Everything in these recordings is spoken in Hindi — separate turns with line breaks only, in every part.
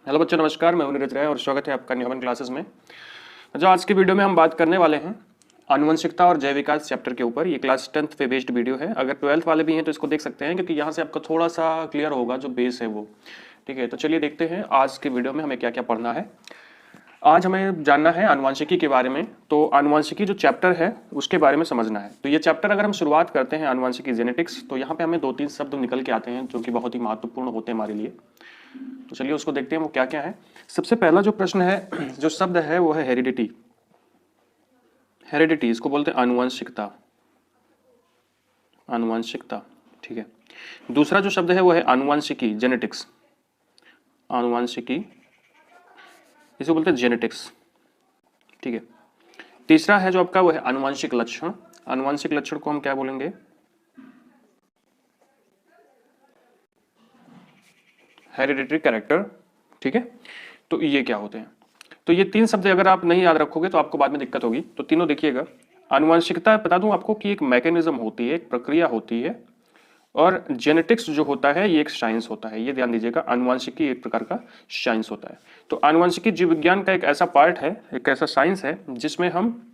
हेलो बच्चों, नमस्कार। मैं हूं नीरज राय और स्वागत है आपका न्यूमन क्लासेस में। जो आज के वीडियो में हम बात करने वाले हैं आनुवंशिकता और जैव विकास चैप्टर के ऊपर। ये क्लास 10th पे बेस्ड वीडियो है। अगर 12th वाले भी हैं तो इसको देख सकते हैं, क्योंकि यहाँ से आपका थोड़ा सा क्लियर होगा जो बेस है वो। ठीक है, तो चलिए देखते हैं आज के वीडियो में हमें क्या क्या पढ़ना है। आज हमें जानना है आनुवंशिकी के बारे में। तो आनुवंशिकी जो चैप्टर है उसके बारे में समझना है। तो ये चैप्टर अगर हम शुरुआत करते हैं आनुवंशिकी जेनेटिक्स, तो यहाँ पे हमें 2-3 शब्द निकल के आते हैं जो कि बहुत ही महत्वपूर्ण होते हैं हमारे लिए। तो चलिए उसको देखते हैं वो क्या क्या है। सबसे पहला जो प्रश्न है, जो शब्द है वो है हेरिडिटी। हेरिडिटी इसको बोलते हैं आनुवंशिकता। आनुवंशिकता, ठीक है। दूसरा जो शब्द है वो है आनुवंशिकी, जेनेटिक्स। आनुवंशिकी इसको बोलते हैं जेनेटिक्स, ठीक है। तीसरा है जो आपका वो है आनुवंशिक लक्षण। आनुवंशिक लक्षण को हम क्या बोलेंगे? हेरिडिटरी कैरेक्टर, ठीक है। तो ये क्या होते हैं? तो ये तीन शब्द अगर आप नहीं याद रखोगे तो आपको बाद में दिक्कत होगी। तो तीनों देखिएगा। आनुवंशिकता बता दूं आपको कि एक मैकेनिज्म होती है, एक प्रक्रिया होती है, और जेनेटिक्स जो होता है ये एक साइंस होता है। ये ध्यान दीजिएगा, आनुवंशिकी एक प्रकार का साइंस होता है। तो आनुवंशिकी जीव विज्ञान का एक ऐसा पार्ट है, एक ऐसा साइंस है जिसमें हम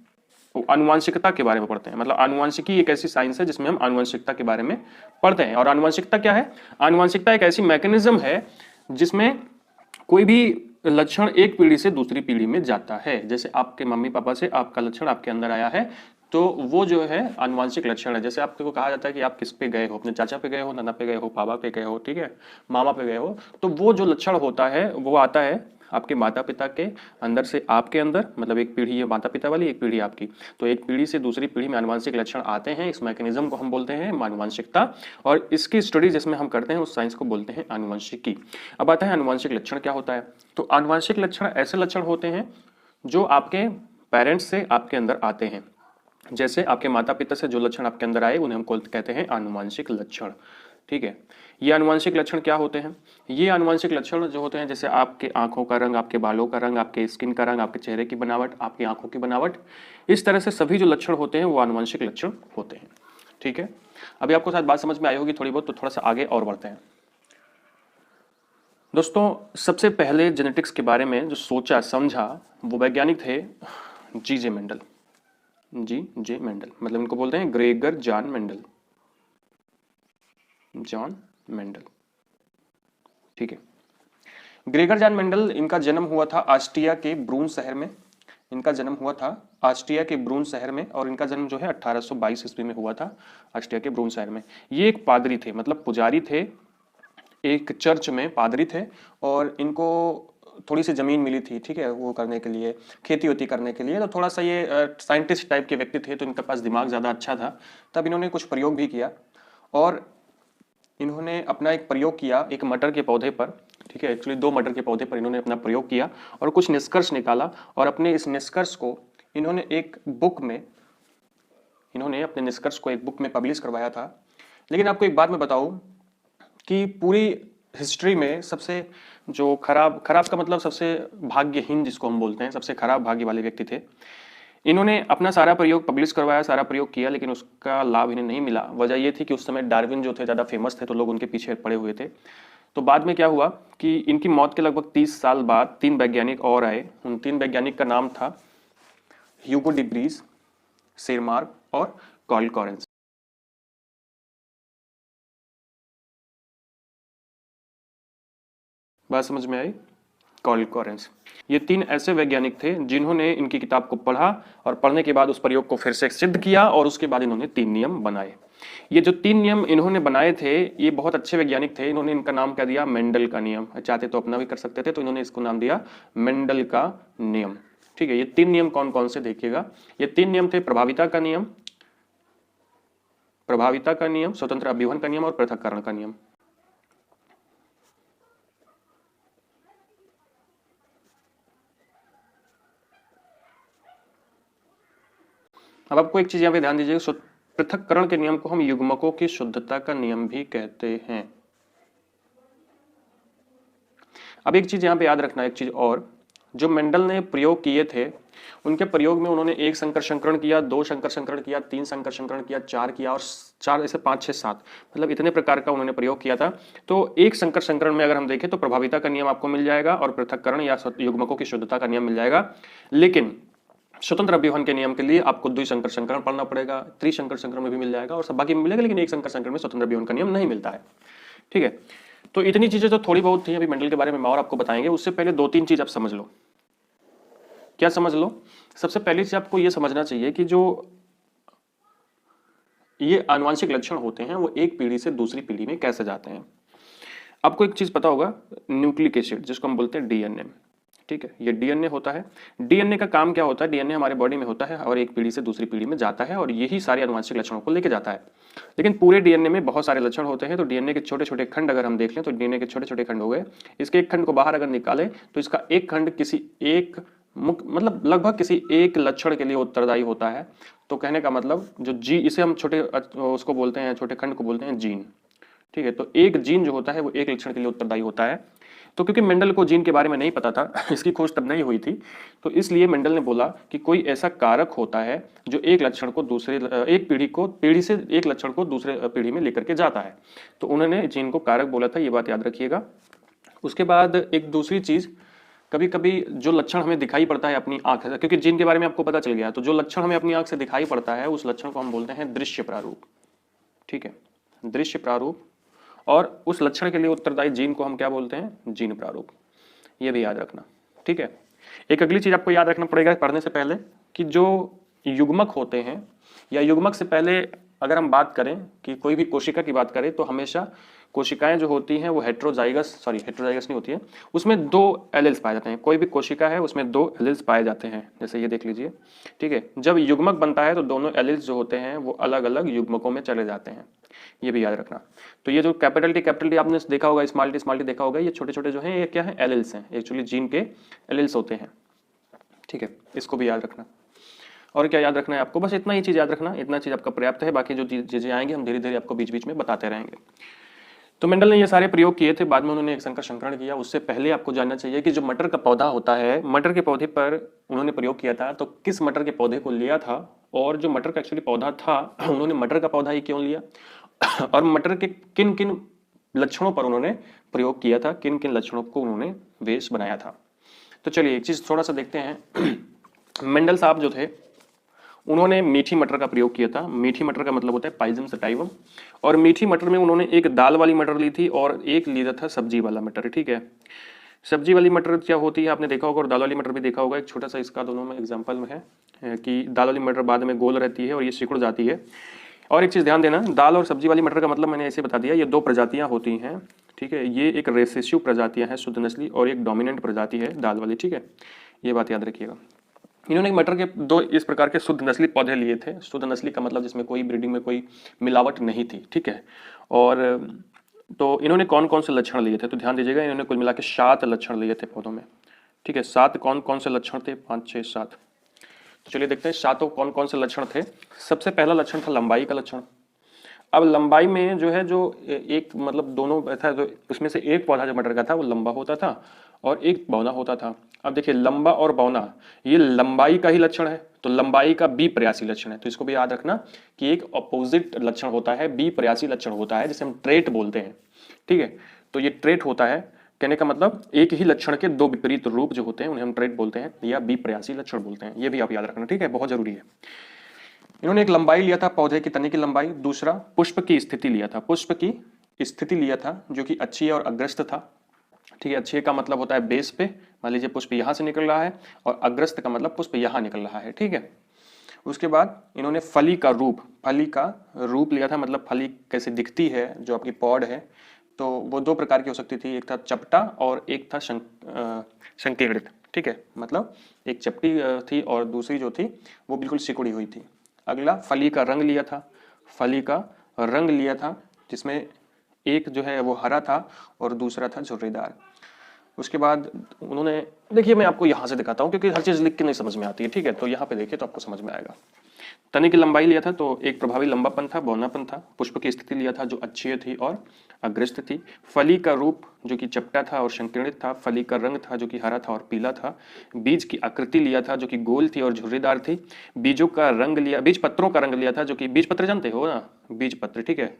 आनुवंशिकता के बारे में पढ़ते हैं। मतलब आनुवंशिकी एक ऐसी साइंस है जिसमें हम आनुवंशिकता के बारे में पढ़ते हैं। और आनुवंशिकता क्या है? आनुवंशिकता एक ऐसी मैकेनिज्म है जिसमें कोई भी लक्षण एक पीढ़ी से दूसरी पीढ़ी में जाता है। जैसे आपके मम्मी पापा से आपका लक्षण आपके अंदर आया है, तो वो जो है आनुवंशिक लक्षण है। जैसे आपको कहा जाता है कि आप किस पे गए हो, अपने चाचा पे गए हो, नाना पे गए हो, पापा पे गए हो, ठीक है, मामा पे गए हो, तो वो जो लक्षण होता है वो आता है आपके माता पिता के अंदर से आपके अंदर। मतलब एक पीढ़ी है माता पिता वाली, एक पीढ़ी आपकी। तो एक पीढ़ी से दूसरी पीढ़ी में आनुवंशिक लक्षण आते हैं। इस मैकेनिज्म को हम बोलते हैं आनुवंशिकता, और इसकी स्टडी जिसमें हम करते हैं उस साइंस को बोलते हैं आनुवंशिकी। अब आता है आनुवंशिक लक्षण क्या होता है। तो आनुवंशिक लक्षण ऐसे लक्षण होते हैं जो आपके पेरेंट्स से आपके अंदर आते हैं। जैसे आपके माता पिता से जो लक्षण आपके अंदर आए उन्हें हम कहते हैं आनुवंशिक लक्षण, ठीक है। ये आनुवंशिक लक्षण क्या होते हैं? ये आनुवंशिक लक्षण जो होते हैं, जैसे आपके आंखों का रंग, आपके बालों का रंग, आपके स्किन का रंग, आपके चेहरे की बनावट, आपकी आंखों की बनावट, इस तरह से सभी जो लक्षण होते हैं वो आनुवंशिक लक्षण होते हैं, ठीक है। अभी आपको शायद बात समझ में आई होगी थोड़ी बहुत, तो थोड़ा सा आगे और बढ़ते हैं। दोस्तों, सबसे पहले जेनेटिक्स के बारे में जो सोचा समझा वो वैज्ञानिक थे जी.जे. मेंडल। जी.जे. मेंडल, मतलब इनको बोलते हैं Gregor John Mendel. John Mendel, ठीक है। ग्रेगर जॉन मेंडल, इनका जन्म हुआ था ऑस्ट्रिया के ब्रून शहर में। इनका जन्म हुआ था ऑस्ट्रिया के ब्रून शहर में, और इनका जन्म जो है 1822 ईस्वी में हुआ था ऑस्ट्रिया के ब्रून शहर में। ये एक पादरी थे, मतलब पुजारी थे, एक चर्च में पादरी थे। और इनको थोड़ी सी जमीन मिली थी, ठीक है, वो करने के लिए, खेती वेती करने के लिए। तो थोड़ा सा ये साइंटिस्ट टाइप के व्यक्ति थे, तो इनके पास दिमाग ज़्यादा अच्छा था। तब इन्होंने कुछ प्रयोग भी किया, और इन्होंने अपना एक प्रयोग किया एक मटर के पौधे पर, ठीक है। एक्चुअली 2 मटर के पौधे पर इन्होंने अपना प्रयोग किया और कुछ निष्कर्ष निकाला। और अपने इस निष्कर्ष को इन्होंने एक बुक में, इन्होंने अपने निष्कर्ष को एक बुक में पब्लिश करवाया था। लेकिन आपको एक बात मैं बताऊं कि पूरी हिस्ट्री में सबसे जो खराब का मतलब सबसे भाग्यहीन जिसको हम बोलते हैं, सबसे खराब भाग्य वाले व्यक्ति थे। इन्होंने अपना सारा प्रयोग पब्लिश करवाया, सारा प्रयोग किया, लेकिन उसका लाभ इन्हें नहीं मिला। वजह ये थी कि उस समय डार्विन जो थे ज़्यादा फेमस थे, तो लोग उनके पीछे पड़े हुए थे। तो बाद में क्या हुआ कि इनकी मौत के लगभग 30 साल बाद 3 वैज्ञानिक और आए। उन 3 वैज्ञानिक का नाम था ह्यूगो डी ब्रीज, शेरमार्क और कार्ल कॉरेंस। बात समझ में आई? कार्ल कॉरेंस, ये 3 ऐसे वैज्ञानिक थे जिन्होंने इनकी किताब को पढ़ा, और पढ़ने के बाद उस प्रयोग को फिर से सिद्ध किया, और उसके बाद इन्होंने 3 नियम बनाए। ये जो 3 नियम इन्होंने बनाए थे, ये बहुत अच्छे वैज्ञानिक थे। इन्होंने इनका नाम क्या दिया? मेंडल का नियम। चाहते तो अपना भी कर सकते थे, तो इन्होंने इसको नाम दिया मेंडल का नियम, ठीक है। ये 3 नियम कौन कौन से देखिएगा। ये 3 नियम थे प्रभाविता का नियम, स्वतंत्र अभिवन का नियम और पृथक्करण का नियम। अब आपको एक चीज यहाँ पे ध्यान दीजिएगा, पृथक्करण के नियम को हम युग्मकों की शुद्धता का नियम भी कहते हैं। अब एक चीज यहाँ पे याद रखना, एक चीज और, जो मेंडल ने प्रयोग किए थे उनके प्रयोग में उन्होंने 1 संकर संकरण किया, 2 संकर संकरण किया, 3 संकर संकरण किया, 4 किया और 4 ऐसे 5 6 7 मतलब इतने प्रकार का उन्होंने प्रयोग किया था। तो एक संकर संकरण में अगर हम देखें तो प्रभाविता का नियम आपको मिल जाएगा और पृथक्करण या युग्मकों की शुद्धता का नियम मिल जाएगा। लेकिन स्वतंत्र अभिवहन के नियम के लिए आपको द्विसंकर संकरण पढ़ना पड़ेगा, त्रिशंकर संकरण में भी मिल जाएगा और सब बाकी में मिलेगा, लेकिन एक संकर संकरण में स्वतंत्र अभिवहन का नियम नहीं मिलता है। ठीक है, तो इतनी चीजें तो थोड़ी बहुत थी, अभी मेंडल के बारे में और आपको बताएंगे। उससे पहले 2-3 चीज आप समझ लो। क्या समझ लो? सबसे पहली चीज आपको यह समझना चाहिए कि जो ये आनुवंशिक लक्षण होते हैं वो एक पीढ़ी से दूसरी पीढ़ी में कैसे जाते हैं। आपको एक चीज पता होगा, न्यूक्लिक एसिड जिसको हम बोलते हैं डीएनए। ठीक है, ये डीएनए होता है। डीएनए का काम क्या होता है? डीएनए हमारे बॉडी में होता है और एक पीढ़ी से दूसरी पीढ़ी में जाता है और यही सारे आनुवंशिक लक्षणों को लेके जाता है। लेकिन पूरे डीएनए में बहुत सारे लक्षण होते हैं। तो डीएनए के छोटे छोटे खंड अगर हम देख लें तो डीएनए के छोटे छोटे खंड हो गए। इसके एक खंड को बाहर अगर निकालें तो इसका एक खंड किसी एक मतलब लगभग किसी एक लक्षण के लिए उत्तरदायी होता है। तो कहने का मतलब जो जी इसे हम छोटे उसको बोलते हैं, छोटे खंड को बोलते हैं जीन। ठीक है, तो एक जीन जो होता है वो एक लक्षण के लिए उत्तरदायी होता है। तो क्योंकि मेंडल को जीन के बारे में नहीं पता था, इसकी खोज तब नहीं हुई थी, तो इसलिए मेंडल ने बोला कि कोई ऐसा कारक होता है जो एक लक्षण को दूसरे एक पीढ़ी से एक लक्षण को दूसरे पीढ़ी में लेकर के जाता है। तो उन्होंने जीन को कारक बोला था, ये बात याद रखिएगा। उसके बाद एक दूसरी चीज, कभी कभी जो लक्षण हमें दिखाई पड़ता है अपनी आंख से, क्योंकि जीन के बारे में आपको पता चल गया, तो जो लक्षण हमें अपनी आंख से दिखाई पड़ता है उस लक्षण को हम बोलते हैं दृश्य प्रारूप। ठीक है, दृश्य प्रारूप। और उस लक्षण के लिए उत्तरदायी जीन को हम क्या बोलते हैं? जीन प्रारूप। ये भी याद रखना। ठीक है, एक अगली चीज आपको याद रखना पड़ेगा पढ़ने से पहले कि जो युग्मक होते हैं, या युग्मक से पहले अगर हम बात करें कि कोई भी कोशिका की बात करें तो हमेशा कोशिकाएं जो होती हैं वो हेट्रोजाइगस नहीं होती है, उसमें 2 एलील्स पाए जाते हैं। कोई भी कोशिका है उसमें 2 एलील्स पाए जाते हैं, जैसे ये देख लीजिए। ठीक है, जब युग्मक बनता है तो दोनों एलील्स जो होते हैं वो अलग अलग युग्मकों में चले जाते हैं, ये भी याद रखना। तो ये जो कैपिटल टी आपने देखा होगा, स्मॉल टी देखा होगा, ये छोटे छोटे जो हैं ये क्या है? एलील्स हैं, एक्चुअली जीन के एलील्स होते हैं। ठीक है, इसको भी याद रखना। और क्या याद रखना है आपको? बस इतना ही चीज याद रखना, इतना चीज आपका पर्याप्त है। बाकी जो चीजें आएंगे हम धीरे धीरे आपको बीच बीच में बताते रहेंगे। तो मेंडल ने ये सारे प्रयोग किए थे, बाद में उन्होंने एक संकर संकरण किया। उससे पहले आपको जानना चाहिए कि जो मटर का पौधा होता है, मटर के पौधे पर उन्होंने प्रयोग किया था, तो किस मटर के पौधे को लिया था और जो मटर का एक्चुअली पौधा था उन्होंने मटर का पौधा ही क्यों लिया और मटर के किन किन लक्षणों पर उन्होंने प्रयोग किया था, किन किन लक्षणों को उन्होंने बेस बनाया था। तो चलिए एक चीज थोड़ा सा देखते हैं। मेंडल साहब जो थे उन्होंने मीठी मटर का प्रयोग किया था। मीठी मटर का मतलब होता है पाइजम सटाइवम। और मीठी मटर में उन्होंने एक दाल वाली मटर ली थी और एक लिया था सब्जी वाला मटर। ठीक है, सब्जी वाली मटर क्या होती है आपने देखा होगा और दाल वाली मटर भी देखा होगा। एक छोटा सा इसका दोनों में एग्जाम्पल में है कि दाल वाली मटर बाद में गोल रहती है और ये सिकुड़ जाती है। और एक चीज़ ध्यान देना, दाल और सब्जी वाली मटर का मतलब मैंने ऐसे बता दिया, ये 2 प्रजातियाँ होती हैं। ठीक है, ये एक रेसेसिव प्रजातियाँ हैं शुद्ध नस्ली और एक डोमिनेंट प्रजाति है दाल वाली। ठीक है, ये बात याद रखिएगा। इन्होंने मटर के 2 इस प्रकार के शुद्ध नस्ली पौधे लिए थे। शुद्ध नस्ली का मतलब जिसमें कोई ब्रीडिंग में कोई मिलावट नहीं थी। ठीक है, और तो इन्होंने कौन कौन से लक्षण लिए थे तो ध्यान दीजिएगा। इन्होंने कुल मिला के 7 लक्षण लिए थे पौधों में। ठीक है, 7 कौन कौन से लक्षण थे? 5 6 7। तो चलिए देखते हैं 7 कौन कौन से लक्षण थे। सबसे पहला लक्षण था लंबाई का लक्षण। अब लंबाई में जो है, जो एक मतलब दोनों था, तो उसमें से एक पौधा जो मटर का था वो लंबा होता था और एक बौना होता था। अब देखिए लंबा और बौना ये लंबाई का ही लक्षण है, तो लंबाई का बिप्रयासी लक्षण है। तो इसको भी याद रखना कि एक अपोजिट लक्षण होता है, बिप्रयासी लक्षण होता है, जिसे हम ट्रेट बोलते हैं। ठीक है, तो ये ट्रेट होता है, कहने का मतलब एक ही लक्षण के 2 विपरीत रूप जो होते हैं उन्हें हम ट्रेट बोलते हैं या बिप्रयासी लक्षण बोलते हैं। ये भी आप याद रखना। ठीक है, बहुत जरूरी है। इन्होंने एक लंबाई लिया था पौधे की तने की लंबाई, दूसरा पुष्प की स्थिति लिया था, पुष्प की स्थिति लिया था जो कि अच्छी और अग्रस्त था। ठीक है, अच्छे का मतलब होता है बेस पे, मान लीजिए पुष्प यहाँ से निकल रहा है और अग्रस्त का मतलब पुष्प यहाँ निकल रहा है। ठीक है, उसके बाद इन्होंने फली का रूप लिया था, मतलब फली कैसे दिखती है, जो आपकी पॉड है, तो वो 2 प्रकार की हो सकती थी, एक था चपटा और एक था संकीर्णित। ठीक है, मतलब एक चपटी थी और दूसरी जो थी वो बिल्कुल सिकुड़ी हुई थी। अगला फली का रंग लिया था, जिसमें एक जो है वो हरा था और दूसरा था झुर्रीदार। उसके बाद उन्होंने, देखिए मैं आपको यहाँ से दिखाता हूँ क्योंकि हर चीज़ लिख के नहीं समझ में आती है। ठीक है, तो यहाँ पे देखिए तो आपको समझ में आएगा। तने की लंबाई लिया था तो एक प्रभावी लंबापन था, बौनापन था। पुष्प की स्थिति लिया था जो अक्षीय थी और अग्रस्त थी। फली का रूप जो कि चपटा था और संकीर्णित था। फली का रंग था जो कि हरा था और पीला था। बीज की आकृति लिया था जो कि गोल थी और झुर्रीदार थी। बीजों का रंग लिया, बीज पत्रों का रंग लिया था जो कि बीज पत्र जानते हो ना, बीज पत्र, ठीक है,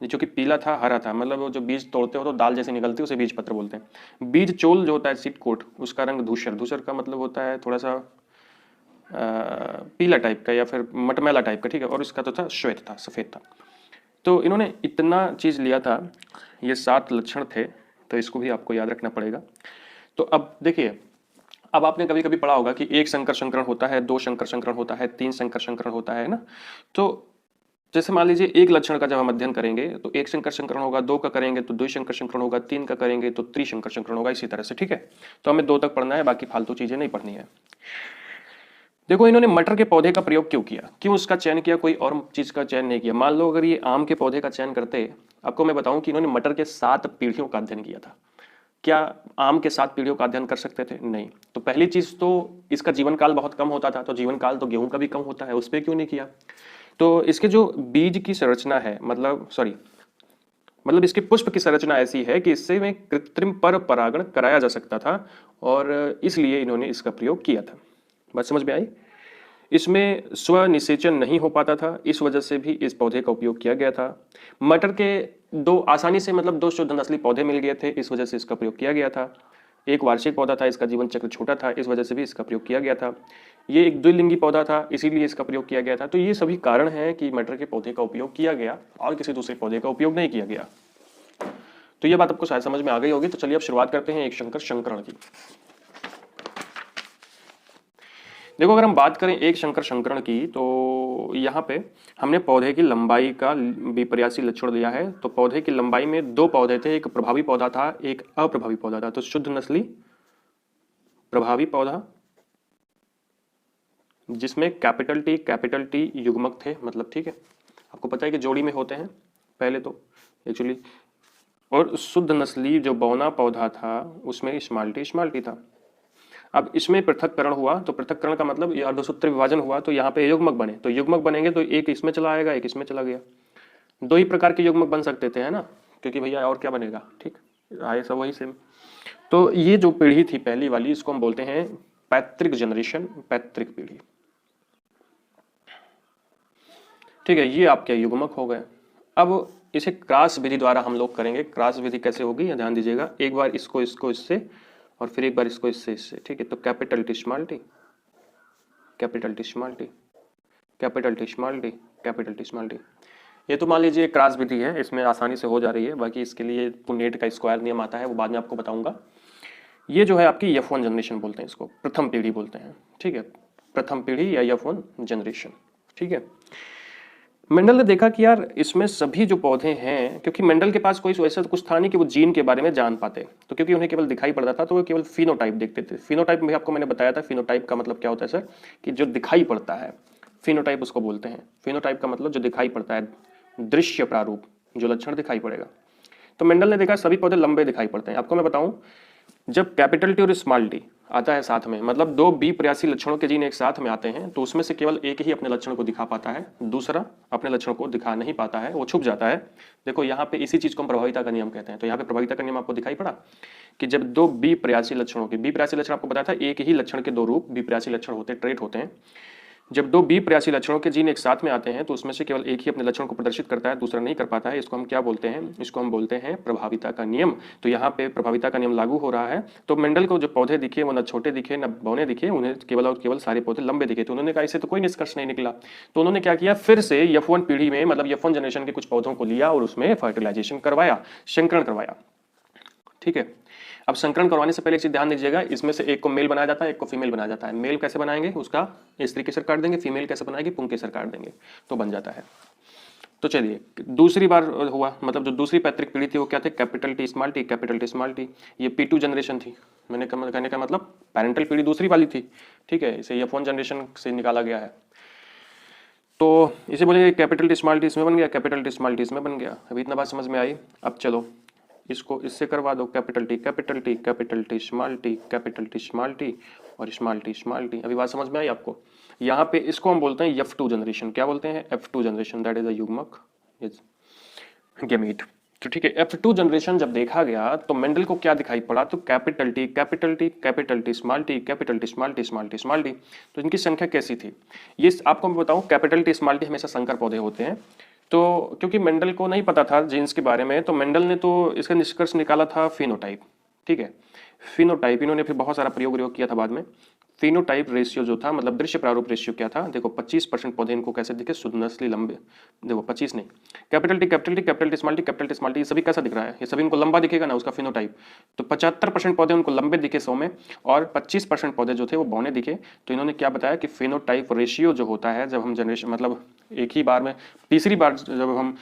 जो कि पीला था, हरा था, मतलब वो जो बीज तोड़ते हो तो दाल जैसी निकलती है उसे बीज पत्र बोलते हैं। बीज चोल जो होता है, सीड कोट, उसका रंग धूसर, धूसर का मतलब होता है थोड़ा सा पीला टाइप का या फिर मटमैला टाइप का, ठीक है, और इसका तो था श्वेत था, सफेद था। तो इन्होंने इतना चीज लिया था, ये 7 लक्षण थे, तो इसको भी आपको याद रखना पड़ेगा। तो अब देखिए, अब आपने कभी कभी पढ़ा होगा कि एक संकर संकरण होता है, 2 संकर संकरण होता है, 3 संकर संकरण होता है ना। तो जैसे मान लीजिए एक लक्षण का जब हम अध्ययन करेंगे तो एक शंकर संकरण होगा, 2 का करेंगे तो द्विशंकर संकरण होगा, 3 का करेंगे तो त्रिशंकर संकरण होगा, इसी तरह से, ठीक है। तो हमें 2 तक पढ़ना है, बाकी फालतू चीजें नहीं पढ़नी है। देखो इन्होंने मटर के पौधे का प्रयोग क्यों किया, क्यों उसका चयन किया, कोई और चीज का चयन नहीं किया। मान लो अगर ये आम के पौधे का चयन करते, आपको मैं बताऊं कि इन्होंने मटर के 7 पीढ़ियों का अध्ययन किया था। क्या आम के 7 पीढ़ियों का अध्ययन कर सकते थे? नहीं। तो पहली चीज तो इसका जीवन काल बहुत कम होता था, तो जीवन काल तो गेहूं का भी कम होता है, उस पर क्यों नहीं किया। तो इसके जो बीज की संरचना है, मतलब इसके पुष्प की संरचना ऐसी है कि इससे में कृत्रिम पर परागण कराया जा सकता था, और इसलिए इन्होंने इसका प्रयोग किया था। बात समझ में आई? इसमें स्वनिषेचन नहीं हो पाता था, इस वजह से भी इस पौधे का उपयोग किया गया था। मटर के 2 आसानी से मतलब 2 शुद्ध नस्ली पौधे मिल गए थे, इस वजह से इसका प्रयोग किया गया था। एक वार्षिक पौधा था, इसका जीवन चक्र छोटा था, इस वजह से भी इसका प्रयोग किया गया था। ये एक द्विलिंगी पौधा था, इसीलिए इसका प्रयोग किया गया था। तो ये सभी कारण हैं कि मटर के पौधे का उपयोग किया गया और किसी दूसरे पौधे का उपयोग नहीं किया गया। तो ये बात आपको शायद समझ में आ गई होगी। तो चलिए अब शुरुआत करते हैं एक शंकर संकरण की। देखो अगर हम बात करें एक शंकर संकरण की, तो यहाँ पे हमने पौधे की लंबाई का विपर्यासी लक्षण दिया है। तो पौधे की लंबाई में 2 पौधे थे, एक प्रभावी पौधा था, एक अप्रभावी पौधा था। तो शुद्ध नस्ली प्रभावी पौधा जिसमें कैपिटल टी युग्मक थे, मतलब, ठीक है, आपको पता है कि जोड़ी में होते हैं पहले तो एक्चुअली। और शुद्ध नस्ली जो बौना पौधा था उसमें स्मॉल टी था। अब इसमें पृथक्करण हुआ, तो पृथक्करण का मतलब ये अर्धसूत्र विभाजन हुआ, तो यहाँ पे युग्मक बने, तो युग्मक बनेंगे तो एक इसमें चला आएगा, एक इसमें चला गया। 2 ही प्रकार के युग्मक बन सकते थे, है ना, क्योंकि भैया और क्या बनेगा, ठीक, आए सब वही सेम। तो ये जो पीढ़ी थी पहली वाली, इसको हम बोलते हैं पैतृक जनरेशन, पैतृक पीढ़ी, ठीक है। ये आपके युग्मक हो गए। अब इसे क्रॉस विधि द्वारा हम लोग करेंगे। क्रॉस विधि कैसे होगी, ध्यान दीजिएगा। एक बार इसको इससे और फिर एक बार इसको इससे, ठीक है। तो capital T small T, capital T small T, capital T small T, capital T small T. ये तो मान लीजिए क्रॉस विधि है, इसमें आसानी से हो जा रही है। बाकी इसके लिए पुनेट का स्क्वायर नियम आता है, वो बाद में आपको बताऊंगा। ये जो है आपकी F1 जनरेशन बोलते हैं, इसको प्रथम पीढ़ी बोलते हैं, ठीक है, प्रथम पीढ़ी या F1 जनरेशन, ठीक है। मेंडल ने देखा कि यार इसमें सभी जो पौधे हैं, क्योंकि मेंडल के पास कोई वैसा तो कुछ था नहीं कि वो जीन के बारे में जान पाते, तो क्योंकि उन्हें केवल दिखाई पड़ता था, तो वो केवल फिनोटाइप देखते थे। फिनोटाइप में आपको मैंने बताया था, फिनोटाइप का मतलब क्या होता है सर, कि जो दिखाई पड़ता है, फिनोटाइप उसको बोलते हैं। फिनोटाइप का मतलब जो दिखाई पड़ता है, दृश्य प्रारूप, जो लक्षण दिखाई पड़ेगा। तो मेंडल ने देखा सभी पौधे लंबे दिखाई पड़ते हैं। आपको मैं बताऊं, जब कैपिटल टी और स्मॉल टी आता है साथ में, मतलब 2 बी प्रयासी लक्षणों के जीन एक साथ में आते हैं, तो उसमें से केवल एक ही अपने लक्षण को दिखा पाता है, दूसरा अपने लक्षण को दिखा नहीं पाता है, वो छुप जाता है। देखो यहाँ पे इसी चीज को हम प्रभाविता का नियम कहते हैं। तो यहाँ पे प्रभाविता का नियम आपको दिखाई पड़ा कि जब 2 बी प्रयासी लक्षणों के, बी प्रयासी लक्षण आपको बताया था, एक ही लक्षण के 2 रूप बी प्रयासी लक्षण होते हैं, ट्रेट होते हैं। जब 2 बी प्रयासी लक्षणों के जीन एक साथ में आते हैं, तो उसमें से केवल एक ही अपने लक्षण को प्रदर्शित करता है, दूसरा नहीं कर पाता है। इसको हम क्या बोलते हैं, इसको हम बोलते हैं प्रभाविता का नियम। तो यहाँ पे प्रभाविता का नियम लागू हो रहा है। तो मेंडल को जो पौधे दिखे वो न छोटे दिखे न बौने दिखे, उन्हें केवल और केवल सारे पौधे लंबे दिखे। तो उन्होंने कहा इससे तो कोई निष्कर्ष नहीं निकला। तो उन्होंने क्या किया, फिर से F1 पीढ़ी में, मतलब F1 जनरेशन के कुछ पौधों को लिया और उसमें फर्टिलाइजेशन करवाया, संकरण करवाया, ठीक है। अब संकरण करवाने से पहले एक चीज ध्यान दीजिएगा, इसमें से एक को मेल बनाया जाता है, एक को फीमेल बनाया जाता है। मेल कैसे बनाएंगे, उसका स्त्री केसर काट देंगे, फीमेल कैसे बनाएगी, पुंकेसर काट देंगे, तो बन जाता है। तो चलिए दूसरी बार हुआ, मतलब जो दूसरी पैतृक पीढ़ी थी वो क्या थे, capital T small T, capital T small T. ये P2 जनरेशन थी। मैंने कहने का मतलब पेरेंटल पीढ़ी दूसरी वाली थी, ठीक है, इसे F1 जनरेशन से निकाला गया है। तो इसे बोलेंगे कैपिटल टी स्मॉल टी इसमें बन गया, कैपिटल टी स्मॉल टी इसमें बन गया। अभी इतना बात समझ में आई। अब चलो इसको इससे करवा दो, capital T capital T, capital T small T, capital T small T और स्मॉल टी स्मॉल टी। अभी बात समझ में आई आपको। यहाँ पे इसको हम बोलते हैं F2 जनरेशन। क्या बोलते हैं? F2 generation, that is a युग्मक गैमीट। तो ठीक है, F2 जनरेशन जब देखा गया तो मेंडल को क्या दिखाई पड़ा? तो capital T capital T capital T small T capital T small T small T small T. तो इनकी संख्या कैसी थी? ये आपको मैं बताऊं, कैपिटल टी स्मॉल टी हमेशा संकर पौधे होते हैं। तो क्योंकि मेंडल को नहीं पता था जीन्स के बारे में, तो मेंडल ने तो इसका निष्कर्ष निकाला था फिनोटाइप। ठीक है, फिनोटाइप इन्होंने फिर बहुत सारा प्रयोग किया था बाद में। फिनोटाइप रेशियो जो था, मतलब दृश्य प्रारूप रेशियो क्या था? देखो 25% पौधे इनको कैसे दिखे? शुद्ध नस्ली लंबे। देखो 25 नहीं, capital T capital T capital T small T capital T small T, ये सभी कैसा दिख रहा है? ये सभी इनको लंबा दिखेगा ना, उसका फिनोटाइप। तो 75% पौधे उनको लंबे दिखे 100 में, और 25% पौधे जो थे वो बौने दिखे। तो इन्होंने क्या बताया कि फिनोटाइप रेशियो जो होता है, जब हम जनरेशन मतलब एक ही बार में तीसरी बार जब हम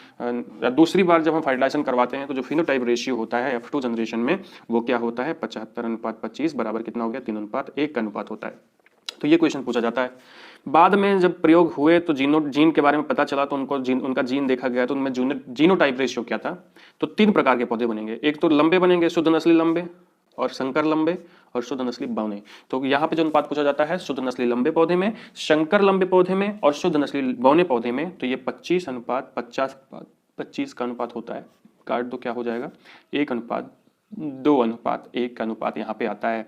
दूसरी बार जब हम फर्टिलाइजेशन करवाते हैं, तो जो फिनोटाइप रेशियो होता है F2 जनरेशन में, वो क्या होता है? 75:25 बराबर कितना हो गया? 3:1 का अनुपात होता है। तो ये क्वेश्चन पूछा जाता है। बाद में जब प्रयोग हुए तो जीन के बारे में पता चला, तो उनका जीन देखा गया, तो उनमें जीनोटाइप रेशियो क्या था? तो 3 प्रकार के पौधे बनेंगे। एक तो लंबे बनेंगे, शुद्ध नस्ली लंबे, और संकर लंबे, और शुद्ध नस्ली बौने। तो यहाँ पे जो अनुपात पूछा जाता है, शुद्ध नस्ली लंबे पौधे में, संकर लंबे पौधे में, और शुद्ध नस्ली बौने पौधे में, तो ये 25:50 का अनुपात होता है। काट दो, क्या हो जाएगा? 1:2:1 का अनुपात यहाँ पे आता है।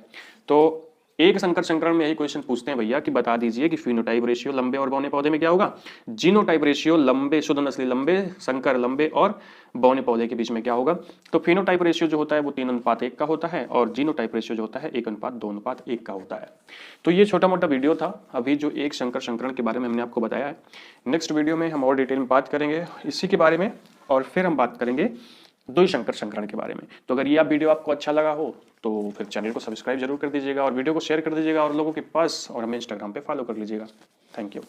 तो एक संकर संकरण में यही क्वेश्चन पूछते हैं भैया कि बता दीजिए कि फिनोटाइप रेशियो लंबे और बौने पौधे में क्या होगा, जीनोटाइप रेशियो लंबे, शुद्ध नस्ली लंबे, संकर लंबे और बौने पौधे के बीच में क्या होगा। तो फिनोटाइप रेशियो जो होता है वो 3:1 का होता है, और जीनोटाइप रेशियो जो होता है 1:2:1 का होता है। तो ये छोटा मोटा वीडियो था अभी जो एक संकर संकरण के बारे में हमने आपको बताया है। नेक्स्ट वीडियो में हम और डिटेल में बात करेंगे इसी के बारे में, और फिर हम बात करेंगे द्विसंकर संकरण के बारे में। तो अगर ये वीडियो आपको अच्छा लगा हो तो फिर चैनल को सब्सक्राइब जरूर कर दीजिएगा, और वीडियो को शेयर कर दीजिएगा और लोगों के पास, और हमें इंस्टाग्राम पे फॉलो कर लीजिएगा। Thank you.